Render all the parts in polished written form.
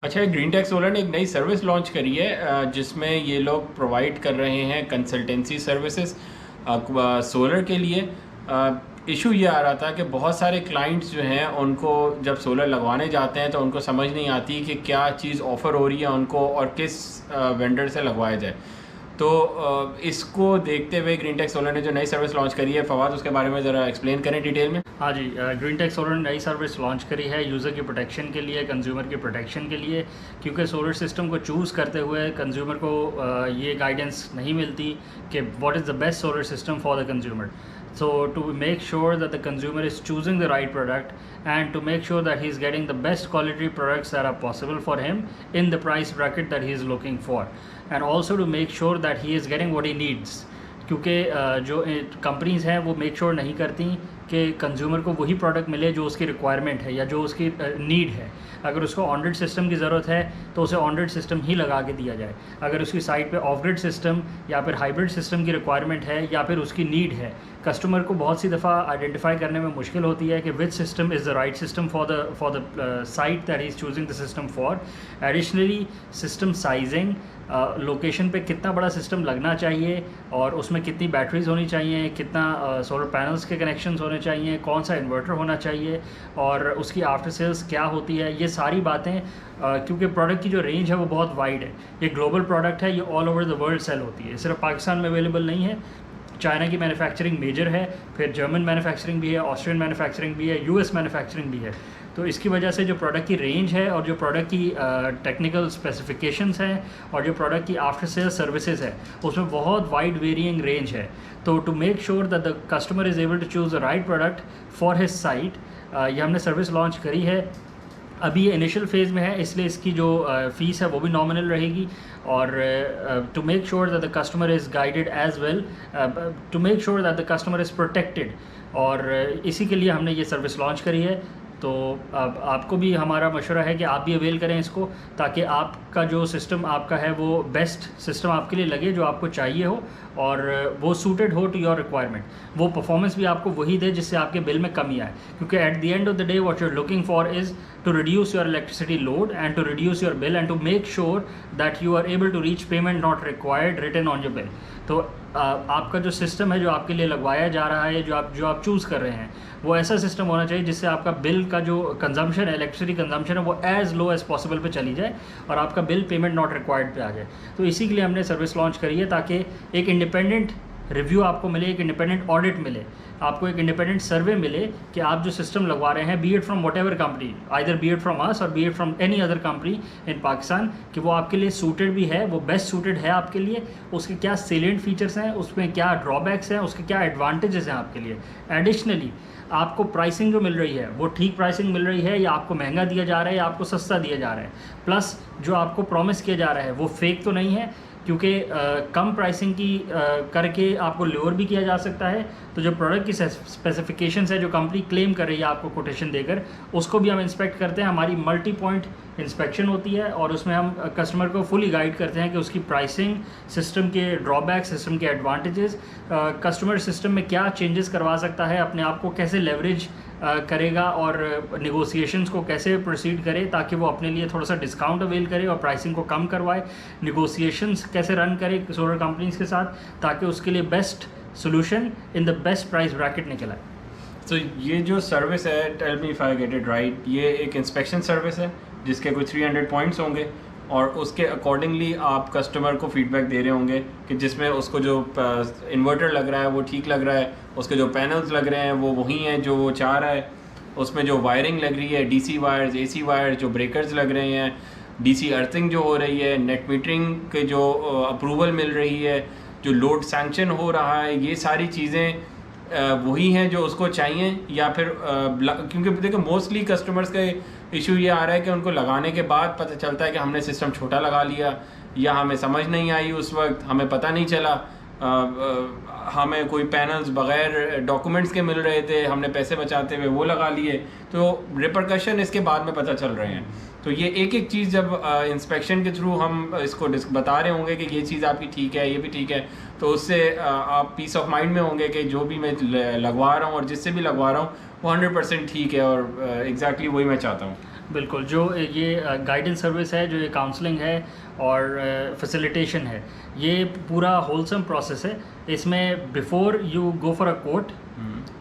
अच्छा, green take solar ने एक नई सर्विस लॉन्च करी है जिसमें ये लोग प्रोवाइड कर रहे हैं कंसल्टेंसी सर्विसेज सोलर के लिए। इशू ये आ रहा था कि बहुत सारे क्लाइंट्स जो हैं उनको जब सोलर लगवाने जाते हैं तो उनको समझ नहीं आती कि क्या चीज़ ऑफ़र हो रही है उनको और किस वेंडर से लगवाया जाए। तो इसको देखते हुए ग्रीन टेक सोलर ने जो नई सर्विस लॉन्च करी है, फवाद उसके बारे में ज़रा एक्सप्लेन करें डिटेल में। हाँ जी, ग्रीन टेक सोलर ने नई सर्विस लॉन्च करी है यूज़र की प्रोटेक्शन के लिए, कंज्यूमर की प्रोटेक्शन के लिए, क्योंकि सोलर सिस्टम को चूज़ करते हुए कंज्यूमर को ये गाइडेंस नहीं मिलती कि what is the best solar system for the consumer. So to make sure that the consumer is choosing the right product and to make sure that he is getting the best quality products that are possible for him in the price bracket that he is looking for, and also to make sure that he is getting what he needs. क्योंकि जो companies हैं वो make sure नहीं करती कि consumer को वही product मिले जो उसकी रिक्वायरमेंट है या जो उसकी नीड है. अगर उसको ऑन ग्रिड सिस्टम की ज़रूरत है तो उसे ऑन ग्रिड सिस्टम ही लगा के दिया जाए. अगर उसकी साइट पे ऑफ ग्रिड सिस्टम या फिर हाइब्रिड सिस्टम की रिक्वायरमेंट है या फिर उसकी नीड है, कस्टमर को बहुत सी दफ़ा आइडेंटिफाई करने में मुश्किल होती है कि which system is the right system for the site that he is choosing the system for. Additionally system sizing, location पे कितना बड़ा सिस्टम लगना चाहिए और उसमें कितनी बैटरीज होनी चाहिए, कितना सोलर पैनल्स के कनेक्शंस होने चाहिए, कौन सा इन्वर्टर होना चाहिए और उसकी आफ्टर सेल्स क्या होती है, ये सारी बातें क्योंकि प्रोडक्ट की जो रेंज है वो बहुत वाइड है. ये ग्लोबल प्रोडक्ट है, ये all over the world sale होती है, सिर्फ पाकिस्तान में अवेलेबल नहीं है. चाइना की मैन्युफैक्चरिंग मेजर है, फिर जर्मन मैन्युफैक्चरिंग भी है, ऑस्ट्रियन मैन्युफैक्चरिंग भी है, यूएस मैन्युफैक्चरिंग भी है. तो इसकी वजह से जो प्रोडक्ट की रेंज है और जो प्रोडक्ट की टेक्निकल स्पेसिफिकेशंस हैं और जो प्रोडक्ट की आफ्टर सेल सर्विसेज है उसमें बहुत वाइड वेरियंग रेंज है. तो to make sure that the customer is able to choose the right product for his site, ये हमने सर्विस लॉन्च करी है. अभी ये इनिशियल फेज़ में है, इसलिए इसकी जो फ़ीस है वो भी नॉमिनल रहेगी. और to make sure that the customer is guided as well, to make sure that the customer is protected, और इसी के लिए हमने ये सर्विस लॉन्च करी है. तो अब आपको भी हमारा मशवरा है कि आप भी अवेल करें इसको, ताकि आपका जो सिस्टम आपका है वो बेस्ट सिस्टम आपके लिए लगे, जो आपको चाहिए हो और वो सूटेड हो टू योर रिक्वायरमेंट. वो परफॉर्मेंस भी आपको वही दे जिससे आपके बिल में कमी आए, क्योंकि at the end of the day what you are looking for is to reduce your electricity load and to reduce your bill and to make sure that you are able to reach payment not required written on your bill. तो आपका जो system है जो आपके लिए लगवाया जा रहा है, जो आप चूज़ कर रहे हैं, वो ऐसा सिस्टम होना चाहिए जिससे आपका बिल का जो कंजम्पशन है, इलेक्ट्रिसिटी कंजम्पशन है, वो एज़ लो एज़ पॉसिबल पे चली जाए और आपका बिल पेमेंट नॉट रिक्वायर्ड पे आ जाए. तो इसी के लिए हमने सर्विस लॉन्च करी है, ताकि एक इंडिपेंडेंट रिव्यू आपको मिले, एक इंडिपेंडेंट ऑडिट मिले, आपको एक इंडिपेंडेंट सर्वे मिले कि आप जो सिस्टम लगवा रहे हैं, be it from whatever company, either be it from us or be it from any other company in Pakistan, कि वो आपके लिए सूटेड भी है, वो बेस्ट सूटेड है आपके लिए, उसके क्या सेलिएंट फीचर्स हैं, उसमें क्या ड्रॉबैक्स हैं, उसके क्या एडवांटेजेस हैं आपके लिए. एडिशनली आपको प्राइसिंग जो मिल रही है वो ठीक प्राइसिंग मिल रही है या आपको महंगा दिया जा रहा है या आपको सस्ता दिया जा रहा है, प्लस जो आपको प्रॉमिस किया जा रहा है वो फेक तो नहीं है, क्योंकि कम प्राइसिंग की करके आपको लोअर भी किया जा सकता है. तो जो प्रोडक्ट की स्पेसिफिकेशंस है जो कंपनी क्लेम कर रही है आपको कोटेशन देकर, उसको भी हम इंस्पेक्ट करते हैं. हमारी मल्टी पॉइंट इंस्पेक्शन होती है और उसमें हम कस्टमर को फुली गाइड करते हैं कि उसकी प्राइसिंग, सिस्टम के ड्रॉबैक, सिस्टम के एडवांटेजेस, कस्टमर सिस्टम में क्या चेंजेस करवा सकता है, अपने आप को कैसे लेवरेज करेगा और निगोसिएशंस को कैसे प्रोसीड करे ताकि वो अपने लिए थोड़ा सा डिस्काउंट अवेल करे और प्राइसिंग को कम करवाए, निगोसिएशंस कैसे रन करे सोलर कंपनीज़ के साथ ताकि उसके लिए best solution in the best price bracket निकल आए. तो ये जो सर्विस है, tell me if I get it right, ये एक इंस्पेक्शन सर्विस है जिसके कोई 300 पॉइंट्स होंगे और उसके अकॉर्डिंगली आप कस्टमर को फीडबैक दे रहे होंगे कि जिसमें उसको जो इन्वर्टर लग रहा है वो ठीक लग रहा है, उसके जो पैनल्स लग रहे हैं वो वही हैं जो वो चाह रहा है, उसमें जो वायरिंग लग रही है, डीसी वायर्स, एसी वायर्स, जो ब्रेकर्स लग रहे हैं, डीसी अर्थिंग जो हो रही है, नेट मीटरिंग के जो अप्रूवल मिल रही है, जो लोड सैंक्शन हो रहा है, ये सारी चीज़ें वही हैं जो उसको चाहिए. या फिर क्योंकि देखो मोस्टली कस्टमर्स का इशू ये आ रहा है कि उनको लगाने के बाद पता चलता है कि हमने सिस्टम छोटा लगा लिया या हमें समझ नहीं आई, उस वक्त हमें पता नहीं चला, हमें कोई पैनल्स बग़ैर डॉक्यूमेंट्स के मिल रहे थे, हमने पैसे बचाते हुए वो लगा लिए, तो रिपरकशन इसके बाद में पता चल रहे हैं. तो ये एक एक चीज़ जब इंस्पेक्शन के थ्रू हम इसको बता रहे होंगे कि ये चीज़ आपकी ठीक है, ये भी ठीक है, तो उससे आप पीस ऑफ माइंड में होंगे कि जो भी मैं लगवा रहा हूँ और जिससे भी लगवा रहा हूँ वो 100% ठीक है और एग्जैक्टली वही मैं चाहता हूँ. बिल्कुल, जो ये गाइडेंस सर्विस है, जो ये काउंसलिंग है और फैसिलिटेशन है, ये पूरा होलसम प्रोसेस है। इसमें before you go for a quote,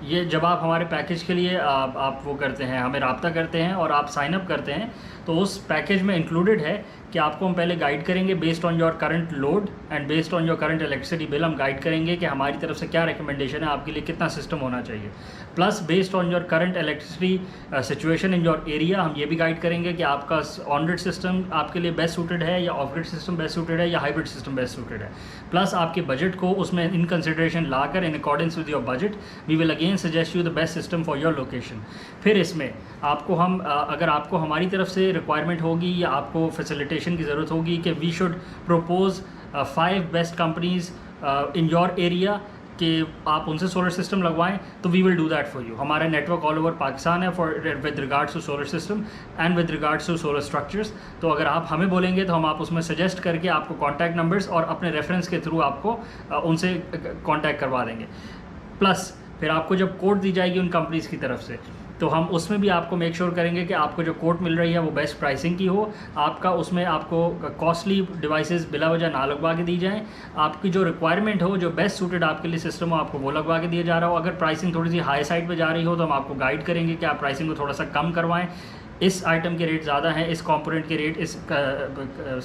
ये जब आप हमारे पैकेज के लिए आप वो करते हैं, हमें राब्ता करते हैं और आप साइन अप करते हैं, तो उस पैकेज में इंक्लूडेड है कि आपको हम पहले गाइड करेंगे based on your current load and based on your current electricity bill. हम गाइड करेंगे कि हमारी तरफ से क्या रिकमेंडेशन है, आपके लिए कितना सिस्टम होना चाहिए। Plus based on your current electricity situation in your area, हम ये भी गाइड करेंगे कि आपका ऑन ग्रिड सिस्टम आपके लिए बेस्ट सूटेड है या off grid system best suited है या हाइब्रिड सिस्टम बेस्ट सूटेड है। प्लस आपके बजट को उसमें इन कंसिडरेशन लाकर in accordance with your budget we will again suggest you the best system for your location. फिर इसमें आपको हम अगर आपको हमारी तरफ से रिक्वायरमेंट होगी या आपको फैसिलिटेशन की ज़रूरत होगी कि we should propose 5 best companies in your area कि आप उनसे सोलर सिस्टम लगवाएं, तो we will do that for you. हमारा नेटवर्क ऑल ओवर पाकिस्तान है for with regards to solar system and with regards to solar structures. तो अगर आप हमें बोलेंगे तो हम आप उसमें सजेस्ट करके आपको कॉन्टैक्ट नंबर्स और अपने रेफरेंस के थ्रू आपको उनसे कॉन्टैक्ट करवा देंगे। प्लस फिर आपको जब कोड दी जाएगी उन कंपनीज़ की तरफ से, तो हम उसमें भी आपको मेक श्योर करेंगे कि आपको जो कोट मिल रही है वो बेस्ट प्राइसिंग की हो, आपका उसमें आपको कॉस्टली डिवाइसेस बिला वजह ना लगवा के दी जाएँ, आपकी जो रिक्वायरमेंट हो, जो बेस्ट सूटेड आपके लिए सिस्टम हो, आपको वो लगवा के दिया जा रहा हो। अगर प्राइसिंग थोड़ी सी हाई साइड पे जा रही हो तो हम आपको गाइड करेंगे कि आप प्राइसिंग को थोड़ा सा कम करवाएं। इस आइटम के रेट ज़्यादा हैं, इस कंपोनेंट के रेट इस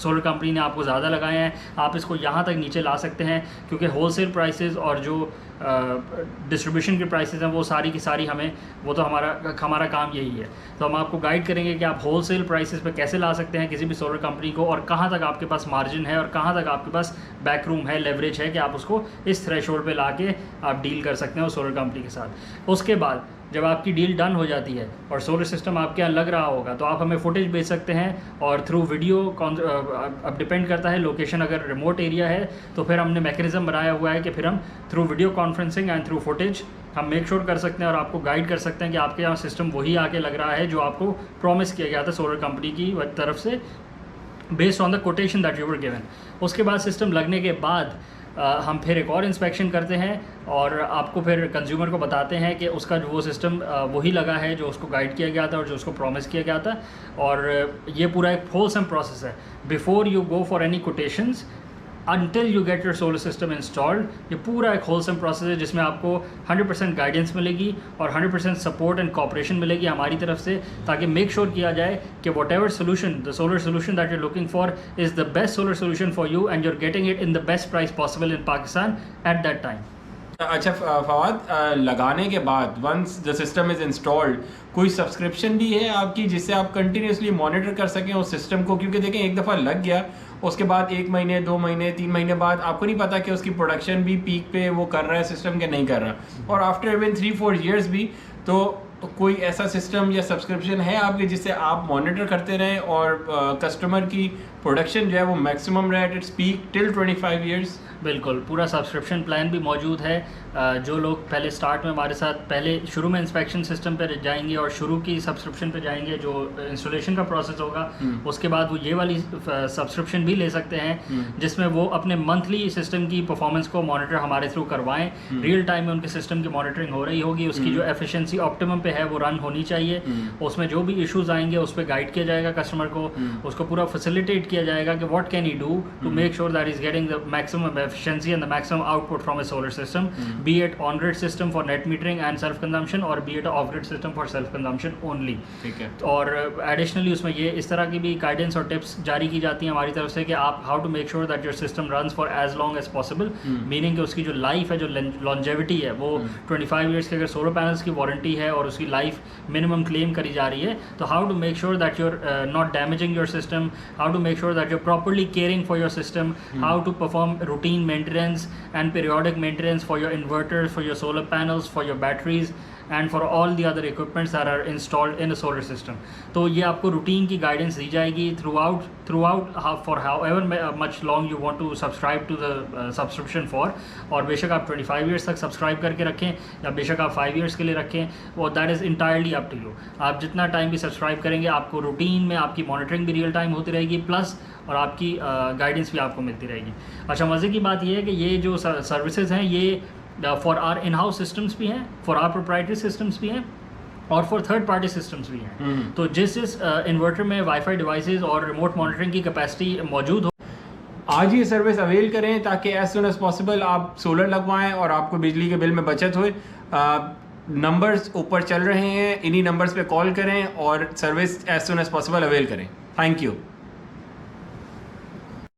सोलर कंपनी ने आपको ज़्यादा लगाए हैं, आप इसको यहाँ तक नीचे ला सकते हैं, क्योंकि होलसेल प्राइसेस और जो डिस्ट्रीब्यूशन के प्राइसेस हैं वो सारी की सारी हमें, वो तो हमारा काम यही है। तो हम आपको गाइड करेंगे कि आप होलसेल प्राइसेस पे कैसे ला सकते हैं किसी भी सोलर कंपनी को, और कहाँ तक आपके पास मार्जिन है और कहाँ तक आपके पास बैकरूम है, लेवरेज है कि आप उसको इस थ्रेशोल्ड पे ला के आप डील कर सकते हैं उस सोलर कंपनी के साथ। उसके बाद जब आपकी डील डन हो जाती है और सोलर सिस्टम आपके यहाँ लग रहा होगा, तो आप हमें फुटेज भेज सकते हैं और थ्रू वीडियो, अब डिपेंड करता है लोकेशन, अगर रिमोट एरिया है तो फिर हमने मैकेनिज़्म बनाया हुआ है कि फिर हम through video conferencing and through footage हम मेक श्योर कर सकते हैं और आपको गाइड कर सकते हैं कि आपके यहाँ सिस्टम वही आके लग रहा है जो आपको प्रॉमिस किया गया था सोलर कंपनी की तरफ से, based on the quotation that you were given. उसके बाद सिस्टम लगने के बाद हम फिर एक और इंस्पेक्शन करते हैं और आपको फिर कंज्यूमर को बताते हैं कि उसका जो वो सिस्टम वही लगा है जो उसको गाइड किया गया था और जो उसको प्रॉमिस किया गया था। और ये पूरा एक होलसम प्रोसेस है before you go for any quotations until you get your solar system installed। ये पूरा एक होलसम प्रोसेस है जिसमें आपको 100% गाइडेंस मिलेगी और 100% सपोर्ट एंड कॉपरेशन मिलेगी हमारी तरफ से, ताकि मेक श्योर किया जाए कि whatever solution, the solar solution that you're looking for is the best solar solution for you and you're getting it in the best price possible in Pakistan at that time. अच्छा फवाद, लगाने के बाद once the system is installed, कोई subscription भी है आपकी जिससे आप कंटिन्यूसली मॉनिटर कर सकें उस सिस्टम को? क्योंकि देखें एक दफ़ा लग गया, उसके बाद 1 महीने 2 महीने 3 महीने बाद आपको नहीं पता कि उसकी प्रोडक्शन भी पीक पे वो कर रहा है सिस्टम के नहीं कर रहा, और आफ्टर इवन 3-4 ईयर्स भी तो कोई ऐसा सिस्टम या सब्सक्रिप्शन है आपके जिससे आप मॉनिटर करते रहें और कस्टमर की प्रोडक्शन जो है वो मैक्सिमम रहे at its peak till 25 years? बिल्कुल, पूरा सब्सक्रिप्शन प्लान भी मौजूद है। जो लोग पहले स्टार्ट में हमारे साथ पहले शुरू में इंस्पेक्शन सिस्टम पे जाएंगे और शुरू की सब्सक्रिप्शन पे जाएंगे, जो इंस्टॉलेशन का प्रोसेस होगा, उसके बाद वो ये वाली सब्सक्रिप्शन भी ले सकते हैं जिसमें वो अपने मंथली सिस्टम की परफॉर्मेंस को मॉनिटर हमारे थ्रू करवाएं। रियल टाइम में उनके सिस्टम की मॉनिटरिंग हो रही होगी, उसकी जो एफिशिएंसी ऑप्टिमम पे है वो रन होनी चाहिए। उसमें जो भी इश्यूज़ आएंगे उस पर गाइड किया जाएगा कस्टमर को, उसको पूरा फैसिलिटेट किया जाएगा कि what can he do to make sure that is getting the maximum efficiency and the maximum output from a solar system, be it on-grid system for net metering and self-consumption or be it a off-grid system for self-consumption only। ठीक है। और additionally उसमें ये इस तरह की भी guidance और टिप्स जारी की जाती हैं हमारी तरफ से कि आप how to make sure that your system runs for as long as possible, meaning कि उसकी जो लाइफ है, जो लॉन्जेविटी है, वो 25 ईयर्स की अगर सोलर पैनल्स की वारंटी है और उसकी लाइफ मिनिमम क्लेम करी जा रही है, तो how to make sure that you're not damaging your system, how to make sure that you're properly caring for your system, how to perform routine maintenance and periodic maintenance for your inverters, for your solar panels, for your batteries and for all the other equipments that are installed in a solar system। तो ये आपको routine की guidance दी जाएगी throughout for however much long you want to subscribe to the subscription for। और बेशक आप 25 years तक subscribe करके रखें या बेशक आप 5 years के लिए रखें, वो that is entirely up to you. आप जितना टाइम भी सब्सक्राइब करेंगे आपको रूटीन में आपकी मॉनिटरिंग भी रियल टाइम होती रहेगी, प्लस और आपकी गाइडेंस भी आपको मिलती रहेगी। अच्छा, मज़े की बात यह है कि ये जो सर्विसेज हैं ये for our in house systems भी हैं, फॉर आर प्रोप्राइटरी सिस्टम्स भी हैं, और फॉर थर्ड पार्टी सिस्टम्स भी हैं। तो जिस इन्वर्टर में वाईफाई डिवाइसेस और रिमोट मॉनिटरिंग की कैपेसिटी मौजूद हो, आज ये सर्विस अवेल करें ताकि एज सुन एज पॉसिबल आप सोलर लगवाएं और आपको बिजली के बिल में बचत होए। नंबर्स ऊपर चल रहे हैं, इन्हीं नंबर्स पे कॉल करें और service as soon as possible avail करें। Thank you.